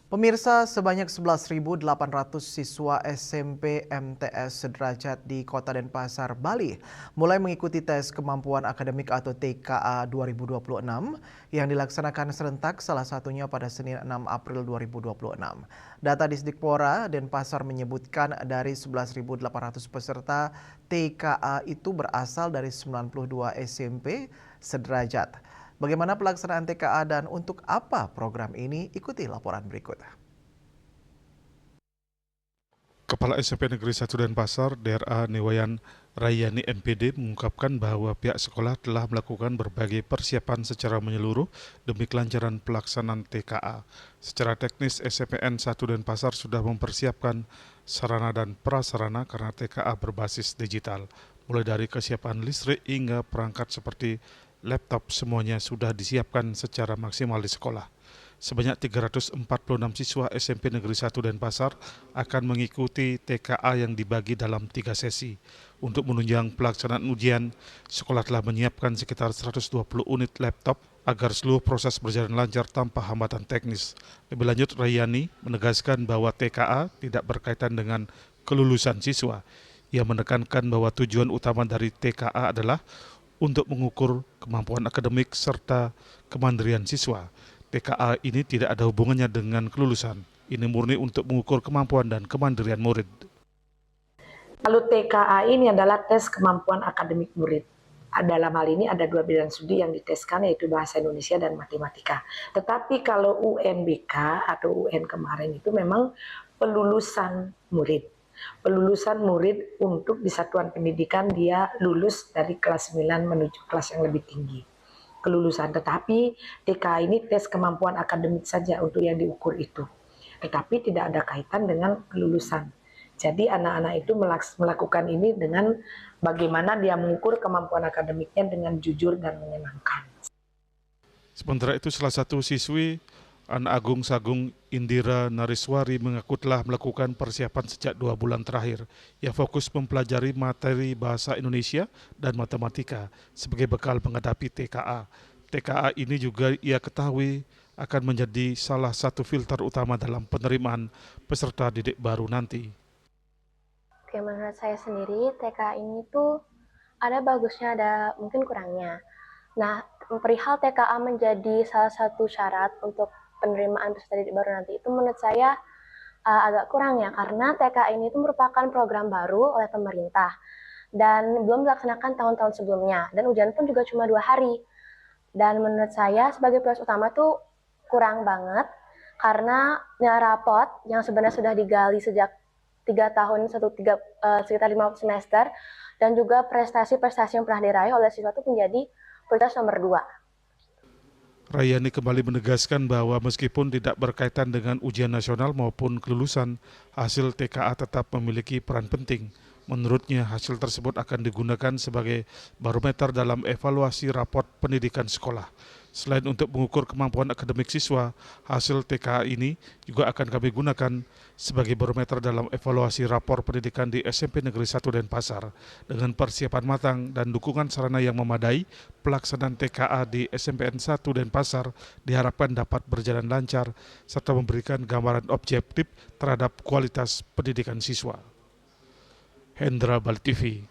Pemirsa, sebanyak 11.800 siswa SMP MTS Sederajat di Kota Denpasar, Bali mulai mengikuti tes kemampuan akademik atau TKA 2026 yang dilaksanakan serentak salah satunya pada Senin 6 April 2026. Data Disdikpora Denpasar menyebutkan dari 11.800 peserta TKA itu berasal dari 92 SMP Sederajat. Bagaimana pelaksanaan TKA dan untuk apa program ini? Ikuti laporan berikut. Kepala SMP Negeri 1 Denpasar, DRA Newayan Rayani MPD mengungkapkan bahwa pihak sekolah telah melakukan berbagai persiapan secara menyeluruh demi kelancaran pelaksanaan TKA. Secara teknis, SMPN 1 Denpasar sudah mempersiapkan sarana dan prasarana karena TKA berbasis digital. Mulai dari kesiapan listrik hingga perangkat seperti laptop semuanya sudah disiapkan secara maksimal di sekolah. Sebanyak 346 siswa SMP Negeri 1 Denpasar akan mengikuti TKA yang dibagi dalam 3 sesi. Untuk menunjang pelaksanaan ujian, sekolah telah menyiapkan sekitar 120 unit laptop agar seluruh proses berjalan lancar tanpa hambatan teknis. Lebih lanjut, Rayani menegaskan bahwa TKA tidak berkaitan dengan kelulusan siswa. Ia menekankan bahwa tujuan utama dari TKA adalah untuk mengukur kemampuan akademik serta kemandirian siswa. TKA ini tidak ada hubungannya dengan kelulusan. Ini murni untuk mengukur kemampuan dan kemandirian murid. Lalu TKA ini adalah tes kemampuan akademik murid. Dalam hal ini ada 2 bidang studi yang diteskan, yaitu bahasa Indonesia dan matematika. Tetapi kalau UNBK atau UN kemarin itu memang pelulusan murid. Pelulusan murid untuk di satuan pendidikan dia lulus dari kelas 9 menuju kelas yang lebih tinggi. Kelulusan, tetapi TKA ini tes kemampuan akademik saja untuk yang diukur itu. Tetapi tidak ada kaitan dengan kelulusan. Jadi anak-anak itu melakukan ini dengan bagaimana dia mengukur kemampuan akademiknya dengan jujur dan menyenangkan. Sementara itu, salah satu siswi Anak Agung Sagung Indira Nariswari mengaku telah melakukan persiapan sejak 2 bulan terakhir. Ia fokus mempelajari materi bahasa Indonesia dan matematika sebagai bekal menghadapi TKA. TKA ini juga ia ketahui akan menjadi salah satu filter utama dalam penerimaan peserta didik baru nanti. Oke, menurut saya sendiri TKA ini tuh ada bagusnya, ada mungkin kurangnya. Nah, perihal TKA menjadi salah satu syarat untuk penerimaan peserta didik baru nanti itu menurut saya agak kurang ya, karena TKA ini itu merupakan program baru oleh pemerintah dan belum dilaksanakan tahun-tahun sebelumnya, dan ujian pun juga cuma 2 hari. Dan menurut saya sebagai prioritas utama tuh kurang banget, karena rapot yang sebenarnya sudah digali sejak 3 tahun, sekitar 5 semester, dan juga prestasi-prestasi yang pernah diraih oleh siswa itu menjadi prioritas nomor 2. Rayani kembali menegaskan bahwa meskipun tidak berkaitan dengan ujian nasional maupun kelulusan, hasil TKA tetap memiliki peran penting. Menurutnya, hasil tersebut akan digunakan sebagai barometer dalam evaluasi raport pendidikan sekolah. Selain untuk mengukur kemampuan akademik siswa, hasil TKA ini juga akan kami gunakan sebagai barometer dalam evaluasi rapor pendidikan di SMP Negeri 1 Denpasar. Dengan persiapan matang dan dukungan sarana yang memadai, pelaksanaan TKA di SMPN 1 Denpasar diharapkan dapat berjalan lancar serta memberikan gambaran objektif terhadap kualitas pendidikan siswa. Hendra Bali TV.